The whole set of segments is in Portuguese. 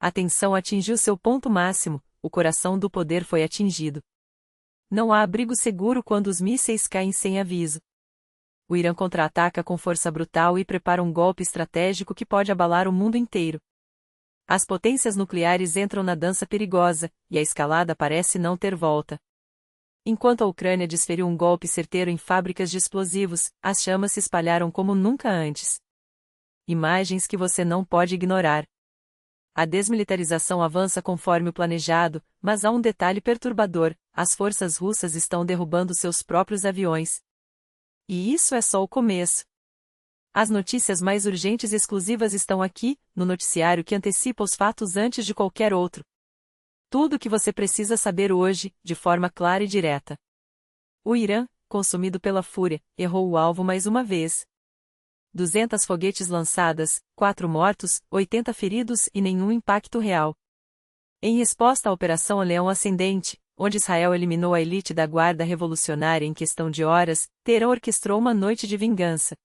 A tensão atingiu seu ponto máximo, o coração do poder foi atingido. Não há abrigo seguro quando os mísseis caem sem aviso. O Irã contra-ataca com força brutal e prepara um golpe estratégico que pode abalar o mundo inteiro. As potências nucleares entram na dança perigosa, e a escalada parece não ter volta. Enquanto a Ucrânia desferiu um golpe certeiro em fábricas de explosivos, as chamas se espalharam como nunca antes. Imagens que você não pode ignorar. A desmilitarização avança conforme o planejado, mas há um detalhe perturbador: as forças russas estão derrubando seus próprios aviões. E isso é só o começo. As notícias mais urgentes e exclusivas estão aqui, no noticiário que antecipa os fatos antes de qualquer outro. Tudo o que você precisa saber hoje, de forma clara e direta. O Irã, consumido pela fúria, errou o alvo mais uma vez. 200 foguetes lançadas, 4 mortos, 80 feridos e nenhum impacto real. Em resposta à Operação Leão Ascendente, onde Israel eliminou a elite da Guarda Revolucionária em questão de horas, Teherã orquestrou uma noite de vingança.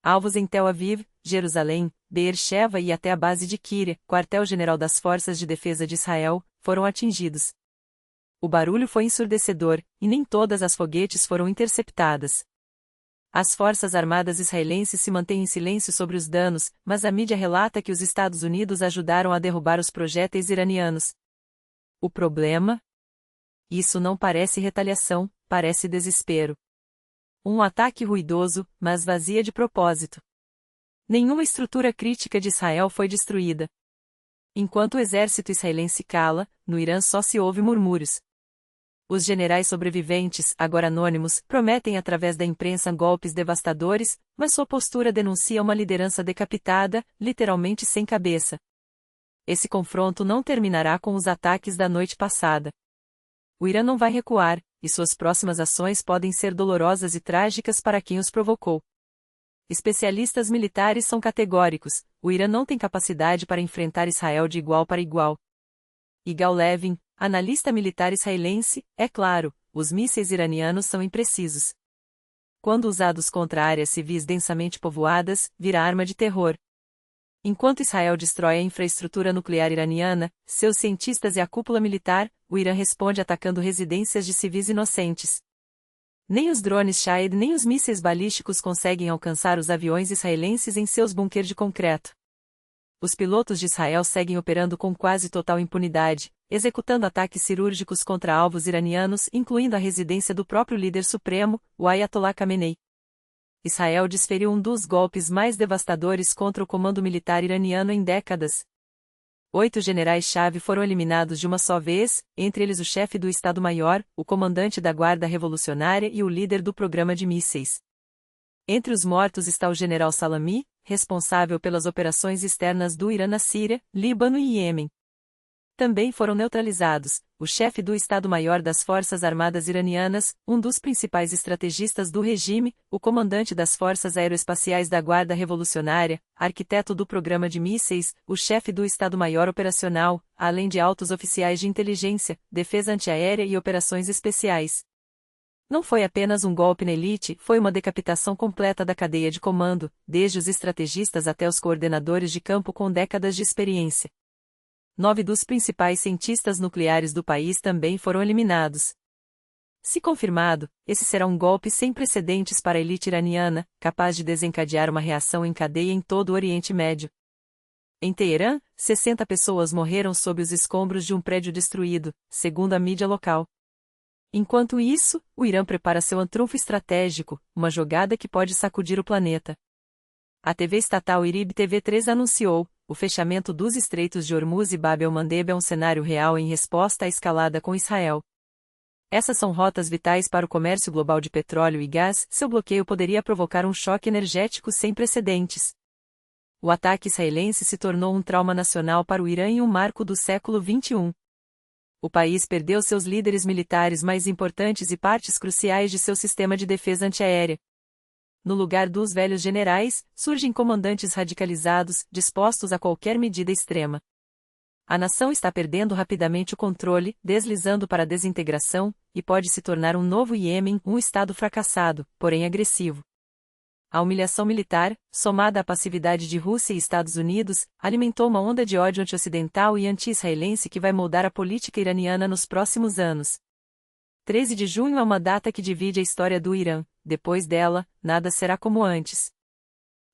Alvos em Tel Aviv, Jerusalém, Beer-Sheva e até a base de Kíria, quartel-general das Forças de Defesa de Israel, foram atingidos. O barulho foi ensurdecedor, e nem todas as foguetes foram interceptadas. As Forças Armadas israelenses se mantêm em silêncio sobre os danos, mas a mídia relata que os Estados Unidos ajudaram a derrubar os projéteis iranianos. O problema? Isso não parece retaliação, parece desespero. Um ataque ruidoso, mas vazia de propósito. Nenhuma estrutura crítica de Israel foi destruída. Enquanto o exército israelense cala, no Irã só se ouve murmúrios. Os generais sobreviventes, agora anônimos, prometem através da imprensa golpes devastadores, mas sua postura denuncia uma liderança decapitada, literalmente sem cabeça. Esse confronto não terminará com os ataques da noite passada. O Irã não vai recuar, e suas próximas ações podem ser dolorosas e trágicas para quem os provocou. Especialistas militares são categóricos: o Irã não tem capacidade para enfrentar Israel de igual para igual. Igal Levin, analista militar israelense, é claro, os mísseis iranianos são imprecisos. Quando usados contra áreas civis densamente povoadas, vira arma de terror. Enquanto Israel destrói a infraestrutura nuclear iraniana, seus cientistas e a cúpula militar, o Irã responde atacando residências de civis inocentes. Nem os drones Shahed nem os mísseis balísticos conseguem alcançar os aviões israelenses em seus bunkers de concreto. Os pilotos de Israel seguem operando com quase total impunidade, executando ataques cirúrgicos contra alvos iranianos, incluindo a residência do próprio líder supremo, o Ayatollah Khamenei. Israel desferiu um dos golpes mais devastadores contra o comando militar iraniano em décadas. 8 generais-chave foram eliminados de uma só vez, entre eles o chefe do Estado-Maior, o comandante da Guarda Revolucionária e o líder do programa de mísseis. Entre os mortos está o general Salami, responsável pelas operações externas do Irã na Síria, Líbano e Iêmen. Também foram neutralizados o chefe do Estado-Maior das Forças Armadas Iranianas, um dos principais estrategistas do regime, o comandante das Forças Aeroespaciais da Guarda Revolucionária, arquiteto do programa de mísseis, o chefe do Estado-Maior Operacional, além de altos oficiais de inteligência, defesa antiaérea e operações especiais. Não foi apenas um golpe na elite, foi uma decapitação completa da cadeia de comando, desde os estrategistas até os coordenadores de campo com décadas de experiência. 9 dos principais cientistas nucleares do país também foram eliminados. Se confirmado, esse será um golpe sem precedentes para a elite iraniana, capaz de desencadear uma reação em cadeia em todo o Oriente Médio. Em Teherã, 60 pessoas morreram sob os escombros de um prédio destruído, segundo a mídia local. Enquanto isso, o Irã prepara seu trunfo estratégico, uma jogada que pode sacudir o planeta. A TV estatal IRIB TV3 anunciou: o fechamento dos estreitos de Hormuz e Bab el-Mandeb é um cenário real em resposta à escalada com Israel. Essas são rotas vitais para o comércio global de petróleo e gás, seu bloqueio poderia provocar um choque energético sem precedentes. O ataque israelense se tornou um trauma nacional para o Irã e um marco do século XXI. O país perdeu seus líderes militares mais importantes e partes cruciais de seu sistema de defesa antiaérea. No lugar dos velhos generais, surgem comandantes radicalizados, dispostos a qualquer medida extrema. A nação está perdendo rapidamente o controle, deslizando para a desintegração, e pode se tornar um novo Iêmen, um estado fracassado, porém agressivo. A humilhação militar, somada à passividade de Rússia e Estados Unidos, alimentou uma onda de ódio anti-ocidental e anti-israelense que vai moldar a política iraniana nos próximos anos. 13 de junho é uma data que divide a história do Irã. Depois dela, nada será como antes.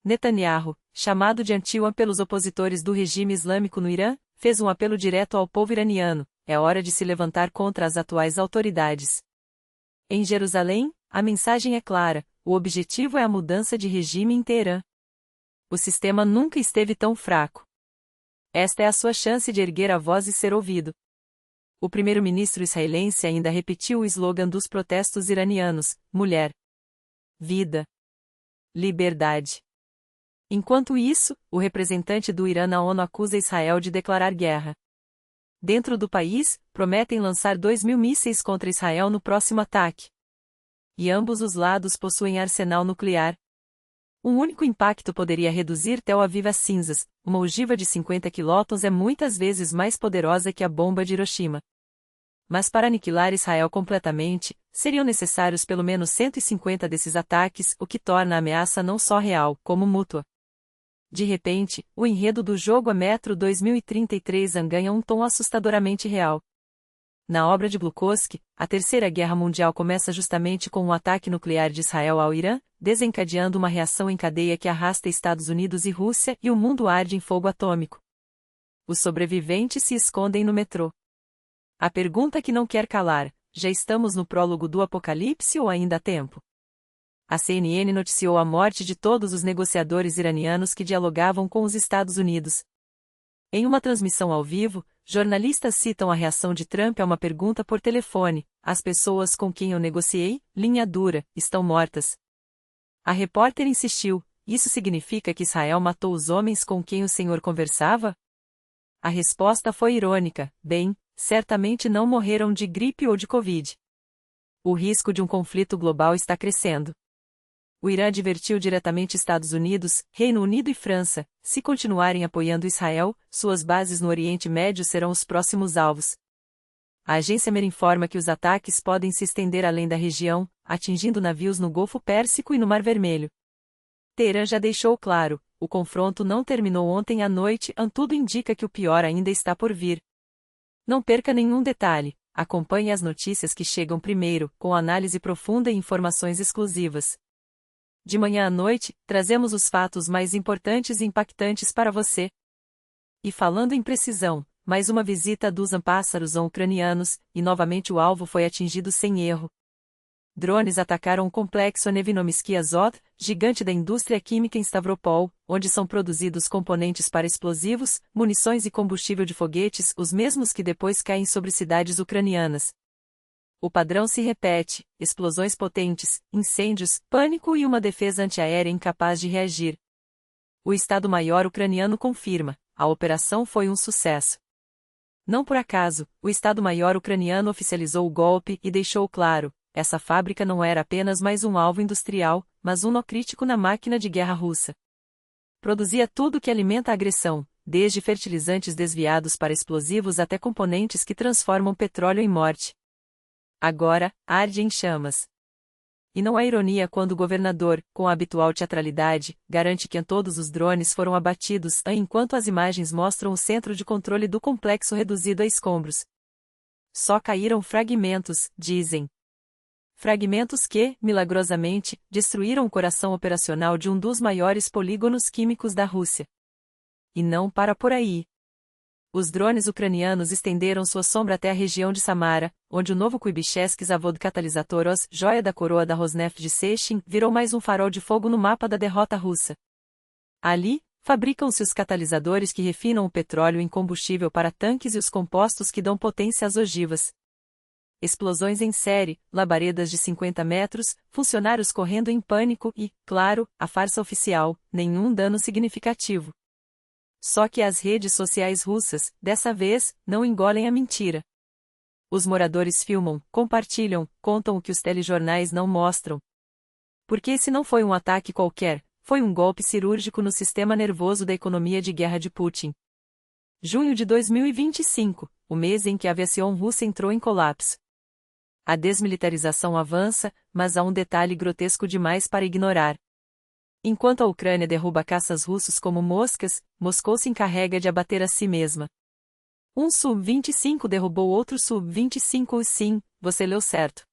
Netanyahu, chamado de Anti-1 pelos opositores do regime islâmico no Irã, fez um apelo direto ao povo iraniano: é hora de se levantar contra as atuais autoridades. Em Jerusalém, a mensagem é clara: o objetivo é a mudança de regime em Teherã. O sistema nunca esteve tão fraco. Esta é a sua chance de erguer a voz e ser ouvido. O primeiro-ministro israelense ainda repetiu o slogan dos protestos iranianos: mulher, vida, liberdade. Enquanto isso, o representante do Irã na ONU acusa Israel de declarar guerra. Dentro do país, prometem lançar 2.000 mísseis contra Israel no próximo ataque. E ambos os lados possuem arsenal nuclear. Um único impacto poderia reduzir Tel Aviv a cinzas. Uma ogiva de 50 quilotons é muitas vezes mais poderosa que a bomba de Hiroshima. Mas para aniquilar Israel completamente, seriam necessários pelo menos 150 desses ataques, o que torna a ameaça não só real, como mútua. De repente, o enredo do jogo a Metro 2033 ganha um tom assustadoramente real. Na obra de Bukowski, a Terceira Guerra Mundial começa justamente com um ataque nuclear de Israel ao Irã, desencadeando uma reação em cadeia que arrasta Estados Unidos e Rússia, e o mundo arde em fogo atômico. Os sobreviventes se escondem no metrô. A pergunta que não quer calar: já estamos no prólogo do apocalipse ou ainda há tempo? A CNN noticiou a morte de todos os negociadores iranianos que dialogavam com os Estados Unidos. Em uma transmissão ao vivo, jornalistas citam a reação de Trump a uma pergunta por telefone: as pessoas com quem eu negociei, linha dura, estão mortas. A repórter insistiu: isso significa que Israel matou os homens com quem o senhor conversava? A resposta foi irônica: bem, certamente não morreram de gripe ou de Covid. O risco de um conflito global está crescendo. O Irã advertiu diretamente Estados Unidos, Reino Unido e França: se continuarem apoiando Israel, suas bases no Oriente Médio serão os próximos alvos. A agência MER informa que os ataques podem se estender além da região, atingindo navios no Golfo Pérsico e no Mar Vermelho. Teherã já deixou claro: o confronto não terminou ontem à noite, tudo indica que o pior ainda está por vir. Não perca nenhum detalhe, acompanhe as notícias que chegam primeiro, com análise profunda e informações exclusivas. De manhã à noite, trazemos os fatos mais importantes e impactantes para você. E falando em precisão, mais uma visita dos pássaros ucranianos, e novamente o alvo foi atingido sem erro. Drones atacaram o complexo Nevinomysky Azot, gigante da indústria química em Stavropol, onde são produzidos componentes para explosivos, munições e combustível de foguetes, os mesmos que depois caem sobre cidades ucranianas. O padrão se repete: explosões potentes, incêndios, pânico e uma defesa antiaérea incapaz de reagir. O Estado-Maior ucraniano confirma: a operação foi um sucesso. Não por acaso, o Estado-Maior ucraniano oficializou o golpe e deixou claro: essa fábrica não era apenas mais um alvo industrial, mas um nó crítico na máquina de guerra russa. Produzia tudo que alimenta a agressão, desde fertilizantes desviados para explosivos até componentes que transformam petróleo em morte. Agora, arde em chamas. E não há ironia quando o governador, com a habitual teatralidade, garante que todos os drones foram abatidos, enquanto as imagens mostram o centro de controle do complexo reduzido a escombros. Só caíram fragmentos, dizem. Fragmentos que, milagrosamente, destruíram o coração operacional de um dos maiores polígonos químicos da Rússia. E não para por aí. Os drones ucranianos estenderam sua sombra até a região de Samara, onde o novo Kuibyshevsky Zavod Catalisator-Os, joia da coroa da Rosneft de Sechin, virou mais um farol de fogo no mapa da derrota russa. Ali, fabricam-se os catalisadores que refinam o petróleo em combustível para tanques e os compostos que dão potência às ogivas. Explosões em série, labaredas de 50 metros, funcionários correndo em pânico e, claro, a farsa oficial: nenhum dano significativo. Só que as redes sociais russas, dessa vez, não engolem a mentira. Os moradores filmam, compartilham, contam o que os telejornais não mostram. Porque esse não foi um ataque qualquer, foi um golpe cirúrgico no sistema nervoso da economia de guerra de Putin. Junho de 2025, o mês em que a aviação russa entrou em colapso. A desmilitarização avança, mas há um detalhe grotesco demais para ignorar. Enquanto a Ucrânia derruba caças russos como moscas, Moscou se encarrega de abater a si mesma. Um Su-25 derrubou outro Su-25. Sim, você leu certo.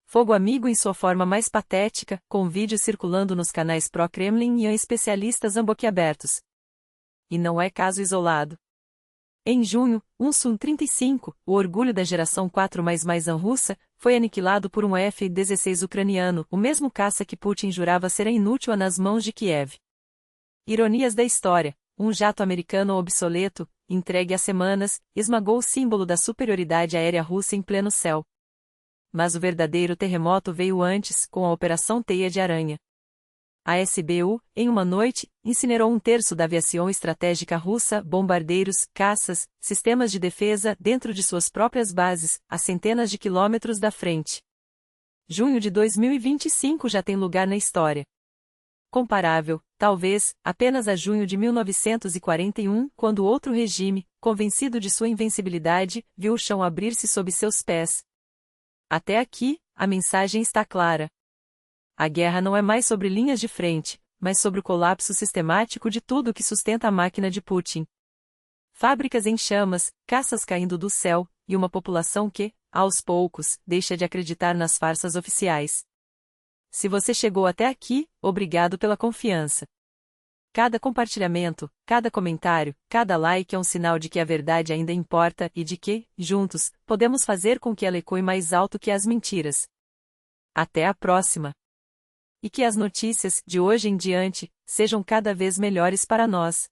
Fogo amigo em sua forma mais patética, com vídeos circulando nos canais pró-Kremlin e especialistas boquiabertos. E não é caso isolado. Em junho, um Su-35, o orgulho da geração 4++an russa, foi aniquilado por um F-16 ucraniano, o mesmo caça que Putin jurava ser inútil nas mãos de Kiev. Ironias da história: um jato americano obsoleto, entregue há semanas, esmagou o símbolo da superioridade aérea russa em pleno céu. Mas o verdadeiro terremoto veio antes, com a Operação Teia de Aranha. A SBU, em uma noite, incinerou um terço da aviação estratégica russa, bombardeiros, caças, sistemas de defesa dentro de suas próprias bases, a centenas de quilômetros da frente. Junho de 2025 já tem lugar na história. Comparável, talvez, apenas a junho de 1941, quando outro regime, convencido de sua invencibilidade, viu o chão abrir-se sob seus pés. Até aqui, a mensagem está clara. A guerra não é mais sobre linhas de frente, mas sobre o colapso sistemático de tudo que sustenta a máquina de Putin. Fábricas em chamas, caças caindo do céu, e uma população que, aos poucos, deixa de acreditar nas farsas oficiais. Se você chegou até aqui, obrigado pela confiança. Cada compartilhamento, cada comentário, cada like é um sinal de que a verdade ainda importa e de que, juntos, podemos fazer com que ela ecoe mais alto que as mentiras. Até a próxima! E que as notícias, de hoje em diante, sejam cada vez melhores para nós.